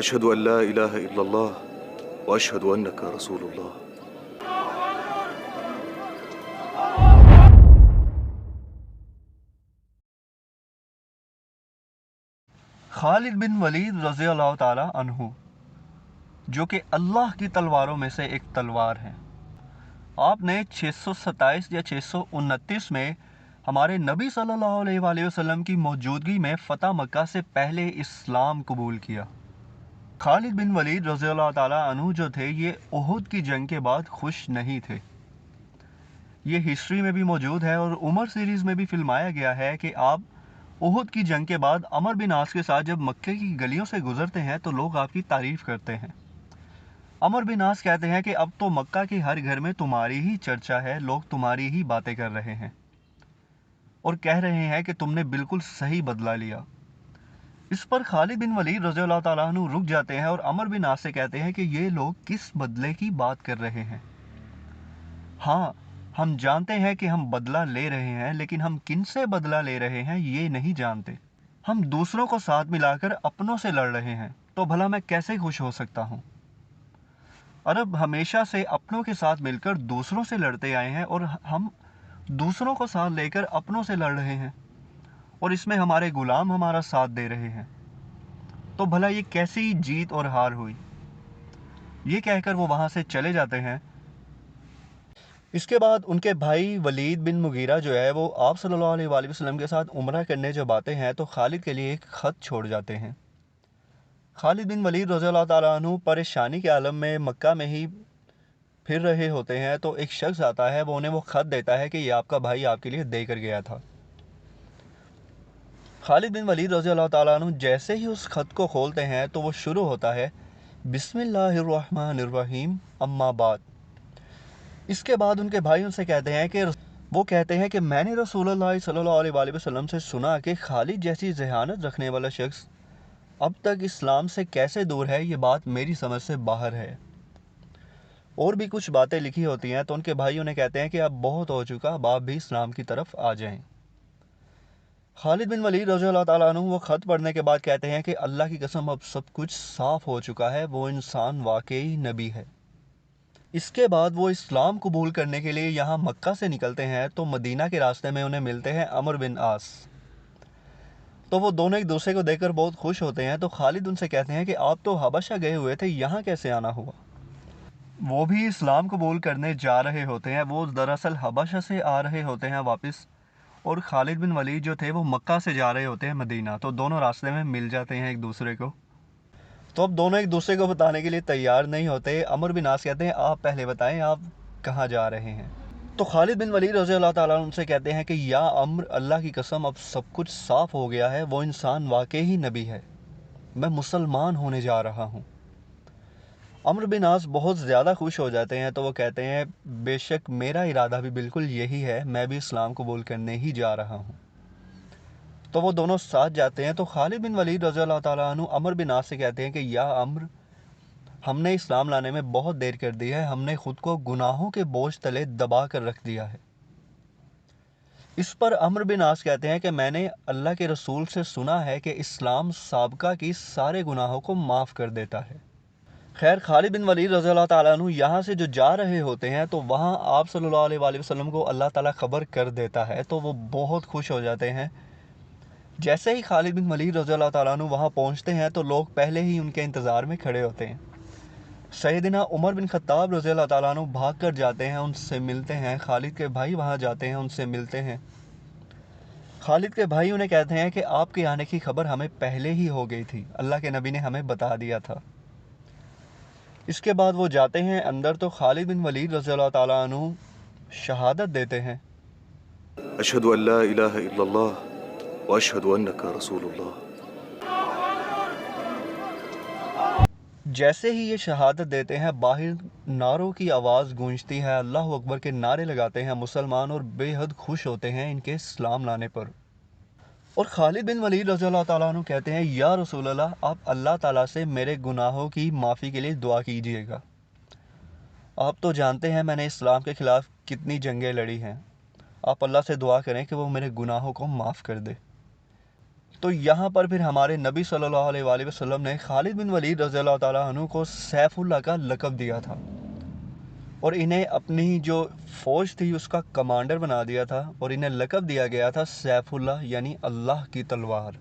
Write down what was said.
أشهد أن لا إله إلا الله وأشهد أنك رسول الله. خالد بن ولید رضی اللہ تعالی عنہ، جو کہ اللہ کی تلواروں میں سے ایک تلوار ہیں، آپ نے 627 یا 629 میں ہمارے نبی صلی اللہ علیہ وآلہ وسلم کی موجودگی میں فتح مکہ سے پہلے اسلام قبول کیا۔ خالد بن ولید رضی اللہ تعالی عنہ جو تھے، یہ احد کی جنگ کے بعد خوش نہیں تھے۔ یہ ہسٹری میں بھی موجود ہے اور عمر سیریز میں بھی فلمایا گیا ہے کہ آپ احد کی جنگ کے بعد عمر بن عاص کے ساتھ جب مکے کی گلیوں سے گزرتے ہیں تو لوگ آپ کی تعریف کرتے ہیں۔ عمر بن عاص کہتے ہیں کہ اب تو مکہ کے ہر گھر میں تمہاری ہی چرچا ہے، لوگ تمہاری ہی باتیں کر رہے ہیں اور کہہ رہے ہیں کہ تم نے بالکل صحیح بدلہ لیا۔ اس پر خالد بن ولید رضی اللہ تعالیٰ عنہ رک جاتے ہیں اور عمر بن عاص سے کہتے ہیں کہ یہ لوگ کس بدلے کی بات کر رہے ہیں؟ ہاں، ہم جانتے ہیں کہ ہم بدلہ لے رہے ہیں، لیکن ہم کن سے بدلہ لے رہے ہیں یہ نہیں جانتے۔ ہم دوسروں کو ساتھ ملا کر اپنوں سے لڑ رہے ہیں، تو بھلا میں کیسے خوش ہو سکتا ہوں؟ عرب ہمیشہ سے اپنوں کے ساتھ مل کر دوسروں سے لڑتے آئے ہیں اور ہم دوسروں کو ساتھ لے کر اپنوں سے لڑ رہے ہیں، اور اس میں ہمارے غلام ہمارا ساتھ دے رہے ہیں، تو بھلا یہ کیسی جیت اور ہار ہوئی؟ یہ کہہ کر وہ وہاں سے چلے جاتے ہیں۔ اس کے بعد ان کے بھائی ولید بن مغیرہ جو ہے، وہ آپ صلی اللہ علیہ وآلہ وسلم کے ساتھ عمرہ کرنے جب آتے ہیں تو خالد کے لیے ایک خط چھوڑ جاتے ہیں۔ خالد بن ولید رضی اللہ تعالیٰ عنہ پریشانی کے عالم میں مکہ میں ہی پھر رہے ہوتے ہیں تو ایک شخص آتا ہے، وہ انہیں وہ خط دیتا ہے کہ یہ آپ کا بھائی آپ کے لیے دے کر گیا تھا۔ خالد بن ولید رضی اللہ تعالیٰ عنہ جیسے ہی اس خط کو کھولتے ہیں تو وہ شروع ہوتا ہے، بسم اللہ الرحمن الرحیم، اما بعد۔ اس کے بعد ان کے بھائی ان سے کہتے ہیں کہ میں نے رسول اللہ صلی اللہ علیہ وآلہ وسلم سے سنا کہ خالد جیسی ذہانت رکھنے والا شخص اب تک اسلام سے کیسے دور ہے، یہ بات میری سمجھ سے باہر ہے۔ اور بھی کچھ باتیں لکھی ہوتی ہیں تو ان کے بھائی انہیں کہتے ہیں کہ اب بہت ہو چکا، اب آپ بھی اسلام کی طرف آ جائیں۔ خالد بن ولید رضی اللہ تعالیٰ عنہ وہ خط پڑھنے کے بعد کہتے ہیں کہ اللہ کی قسم اب سب کچھ صاف ہو چکا ہے، وہ انسان واقعی نبی ہے۔ اس کے بعد وہ اسلام قبول کرنے کے لیے یہاں مکہ سے نکلتے ہیں تو مدینہ کے راستے میں انہیں ملتے ہیں عمر بن عاص، تو وہ دونوں ایک دوسرے کو دیکھ کر بہت خوش ہوتے ہیں۔ تو خالد ان سے کہتے ہیں کہ آپ تو حبشہ گئے ہوئے تھے، یہاں کیسے آنا ہوا؟ وہ بھی اسلام قبول کرنے جا رہے ہوتے ہیں، وہ دراصل حبشہ سے آ رہے ہوتے ہیں واپس، اور خالد بن ولید جو تھے وہ مکہ سے جا رہے ہوتے ہیں مدینہ، تو دونوں راستے میں مل جاتے ہیں ایک دوسرے کو۔ تو اب دونوں ایک دوسرے کو بتانے کے لیے تیار نہیں ہوتے۔ عمر بن عاص کہتے ہیں آپ پہلے بتائیں آپ کہاں جا رہے ہیں؟ تو خالد بن ولید رضی اللہ تعالیٰ عنہ سے کہتے ہیں کہ یا عمر، اللہ کی قسم اب سب کچھ صاف ہو گیا ہے، وہ انسان واقعی ہی نبی ہے، میں مسلمان ہونے جا رہا ہوں۔ عمر بن عاص بہت زیادہ خوش ہو جاتے ہیں تو وہ کہتے ہیں بے شک میرا ارادہ بھی بالکل یہی ہے، میں بھی اسلام قبول کرنے ہی جا رہا ہوں۔ تو وہ دونوں ساتھ جاتے ہیں۔ تو خالد بن ولید رضی اللہ تعالیٰ عنہ عمر بن عاص سے کہتے ہیں کہ یا عمر، ہم نے اسلام لانے میں بہت دیر کر دی ہے، ہم نے خود کو گناہوں کے بوجھ تلے دبا کر رکھ دیا ہے۔ اس پر عمر بن عاص کہتے ہیں کہ میں نے اللہ کے رسول سے سنا ہے کہ اسلام سابقہ کی سارے گناہوں کو معاف کر دیتا ہے۔ خیر، خالد بن ولید رضی اللہ تعالیٰ عنہ یہاں سے جو جا رہے ہوتے ہیں تو وہاں آپ صلی اللہ علیہ وآلہ وسلم کو اللہ تعالیٰ خبر کر دیتا ہے، تو وہ بہت خوش ہو جاتے ہیں۔ جیسے ہی خالد بن ولید رضی اللہ تعالیٰ عنہ وہاں پہنچتے ہیں تو لوگ پہلے ہی ان کے انتظار میں کھڑے ہوتے ہیں۔ سیدنا عمر بن خطاب رضی اللہ تعالیٰ عنہ بھاگ کر جاتے ہیں، ان سے ملتے ہیں، خالد کے بھائی وہاں جاتے ہیں، ان سے ملتے ہیں۔ خالد کے بھائی انہیں کہتے ہیں کہ آپ کے آنے کی خبر ہمیں پہلے ہی ہو گئی تھی، اللہ کے نبی نے ہمیں بتا دیا تھا۔ اس کے بعد وہ جاتے ہیں اندر تو خالد بن ولید رضی اللہ تعالیٰ عنہ شہادت دیتے ہیں۔ أشهد أن لا إله إلا الله وأشهد أنك رسول الله. جیسے ہی یہ شہادت دیتے ہیں باہر نعروں کی آواز گونجتی ہے، اللہ اکبر کے نعرے لگاتے ہیں مسلمان اور بے حد خوش ہوتے ہیں ان کے اسلام لانے پر۔ اور خالد بن ولید رضی اللہ تعالیٰ عنہ کہتے ہیں یا رسول اللہ، آپ اللہ تعالیٰ سے میرے گناہوں کی معافی کے لیے دعا کیجئے گا۔ آپ تو جانتے ہیں میں نے اسلام کے خلاف کتنی جنگیں لڑی ہیں، آپ اللہ سے دعا کریں کہ وہ میرے گناہوں کو معاف کر دے۔ تو یہاں پر پھر ہمارے نبی صلی اللہ علیہ وآلہ وسلم نے خالد بن ولید رضی اللہ تعالیٰ عنہ کو سیف اللہ کا لقب دیا تھا، اور انہیں اپنی جو فوج تھی اس کا کمانڈر بنا دیا تھا، اور انہیں لقب دیا گیا تھا سیف اللہ، یعنی اللہ کی تلوار۔